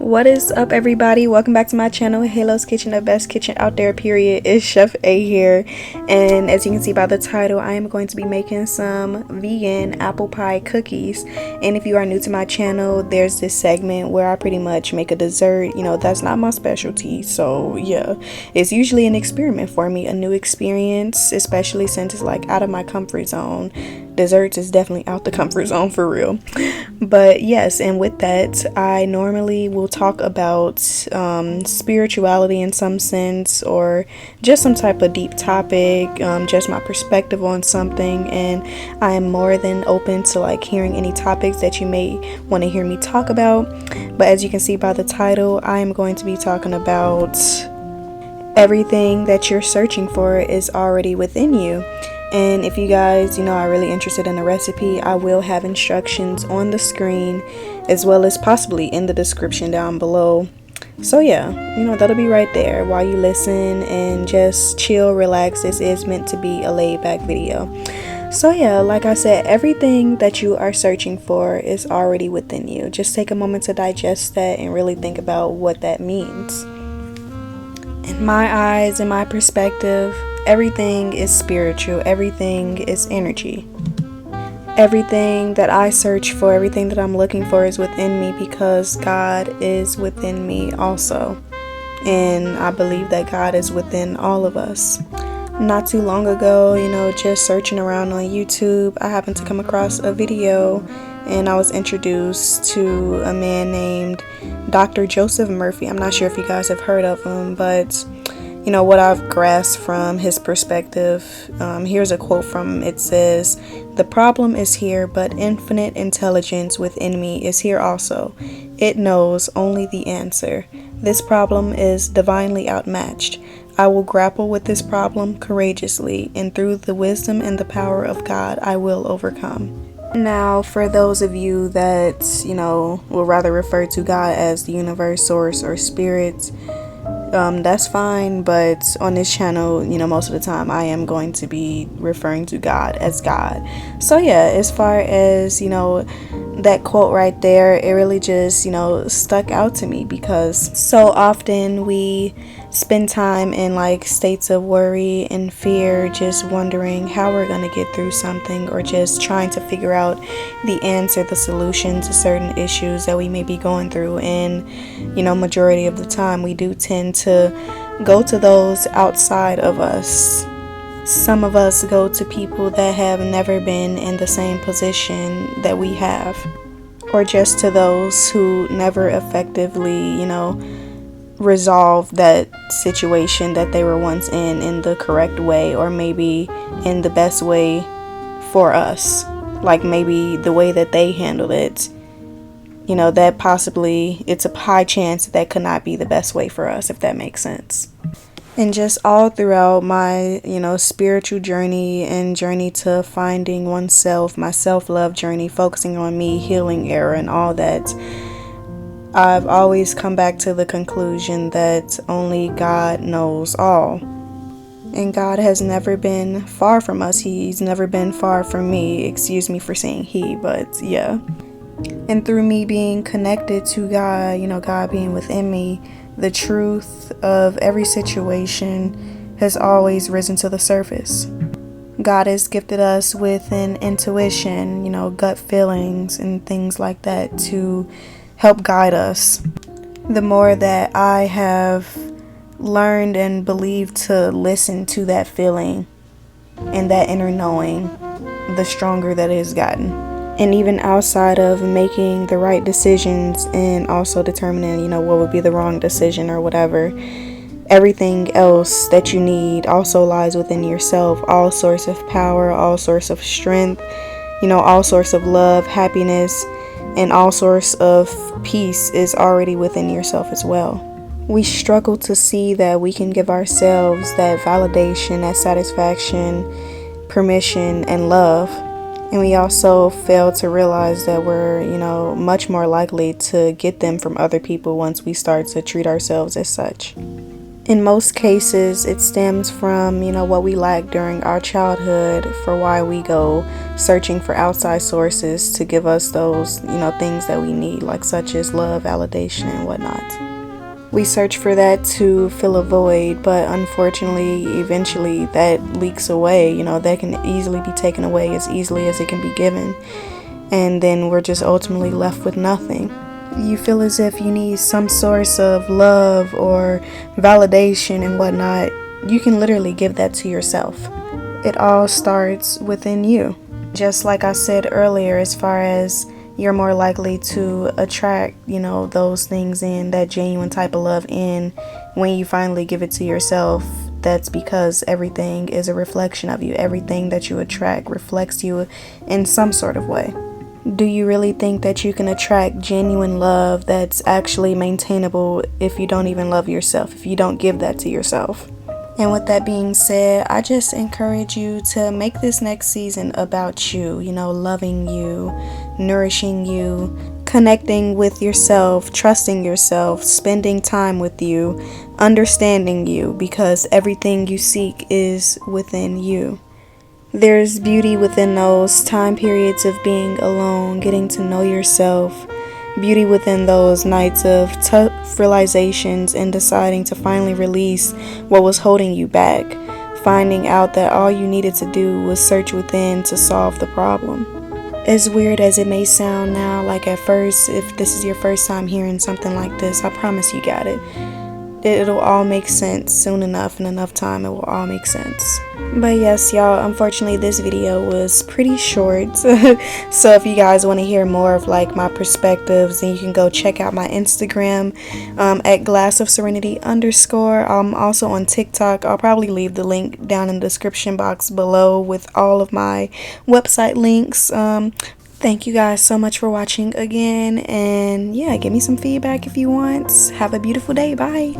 What is up, everybody? Welcome back to my channel, Halo's Kitchen, the best kitchen out there, period. It's Chef A here, and as you can see by the title, I am going to be making some vegan apple pie cookies. And if you are new to my channel, there's this segment where I pretty much make a dessert. That's not my specialty, so yeah, it's usually an experiment for me, a new experience, especially since it's like out of my comfort zone. Desserts is definitely out the comfort zone for real. But yes, and with that, I normally will talk about spirituality in some sense, or just some type of deep topic, just my perspective on something. And I am more than open to like hearing any topics that you may want to hear me talk about. But as you can see by the title, I am going to be talking about everything that you're searching for is already within you. And if you guys, are really interested in the recipe, I will have instructions on the screen as well as possibly in the description down below. So yeah, that'll be right there while you listen and just chill, relax. This is meant to be a laid back video. So yeah, like I said, everything that you are searching for is already within you. Just take a moment to digest that and really think about what that means. In my eyes, in my perspective, everything is spiritual, everything is energy. Everything that I search for, everything that I'm looking for is within me because God is within me also. And I believe that God is within all of us. Not too long ago, just searching around on YouTube, I happened to come across a video and I was introduced to a man named Dr. Joseph Murphy. I'm not sure if you guys have heard of him, but what I've grasped from his perspective, here's a quote from him. It says, "The problem is here, but infinite intelligence within me is here also. It knows only the answer. This problem is divinely outmatched. I will grapple with this problem courageously, and through the wisdom and the power of God, I will overcome." Now, for those of you that, will rather refer to God as the universe, source, or spirit, that's fine, but on this channel, most of the time I am going to be referring to God as God. So yeah, as far as, that quote right there, it really just, stuck out to me because so often we spend time in like states of worry and fear, just wondering how we're going to get through something, or just trying to figure out the answer, the solution to certain issues that we may be going through. And majority of the time we do tend to go to those outside of us. Some of us go to people that have never been in the same position that we have, or just to those who never effectively, resolve that situation that they were once in the correct way, or maybe in the best way for us. Like maybe the way that they handled it, that possibly it's a high chance that could not be the best way for us, if that makes sense. And just all throughout my, spiritual journey and journey to finding oneself, my self-love journey, focusing on me, healing era and all that, I've always come back to the conclusion that only God knows all. And God has never been far from us. He's never been far from me. Excuse me for saying he, but yeah. And through me being connected to God, God being within me, the truth of every situation has always risen to the surface. God has gifted us with an intuition, gut feelings and things like that to help guide us. The more that I have learned and believed to listen to that feeling and that inner knowing, the stronger that it has gotten. And even outside of making the right decisions and also determining, what would be the wrong decision or whatever, everything else that you need also lies within yourself. All source of power, all source of strength, all source of love, happiness, and all source of peace is already within yourself as well. We struggle to see that we can give ourselves that validation, that satisfaction, permission, and love. And we also fail to realize that we're, much more likely to get them from other people once we start to treat ourselves as such. In most cases, it stems from, what we lacked during our childhood, for why we go searching for outside sources to give us those, things that we need, like such as love, validation, and whatnot. We search for that to fill a void, but unfortunately, eventually that leaks away. That can easily be taken away as easily as it can be given. And then we're just ultimately left with nothing. You feel as if you need some source of love or validation and whatnot. You can literally give that to yourself. It all starts within you. Just like I said earlier, as far as you're more likely to attract, those things in, that genuine type of love in, when you finally give it to yourself. That's because everything is a reflection of you. Everything that you attract reflects you in some sort of way. Do you really think that you can attract genuine love that's actually maintainable if you don't even love yourself, if you don't give that to yourself? And with that being said, I just encourage you to make this next season about you, loving you, nourishing you, connecting with yourself, trusting yourself, spending time with you, understanding you, because everything you seek is within you. There's beauty within those time periods of being alone, getting to know yourself, beauty within those nights of tough realizations and deciding to finally release what was holding you back, finding out that all you needed to do was search within to solve the problem. As weird as it may sound now, like at first, if this is your first time hearing something like this, I promise you got it. It'll all make sense soon enough. In enough time, it will all make sense. But yes, y'all, unfortunately this video was pretty short. So if you guys want to hear more of like my perspectives, then you can go check out my Instagram at glassofserenity_. I'm also on TikTok. I'll probably leave the link down in the description box below with all of my website links. Thank you guys so much for watching again, and yeah, give me some feedback if you want. Have a beautiful day. Bye.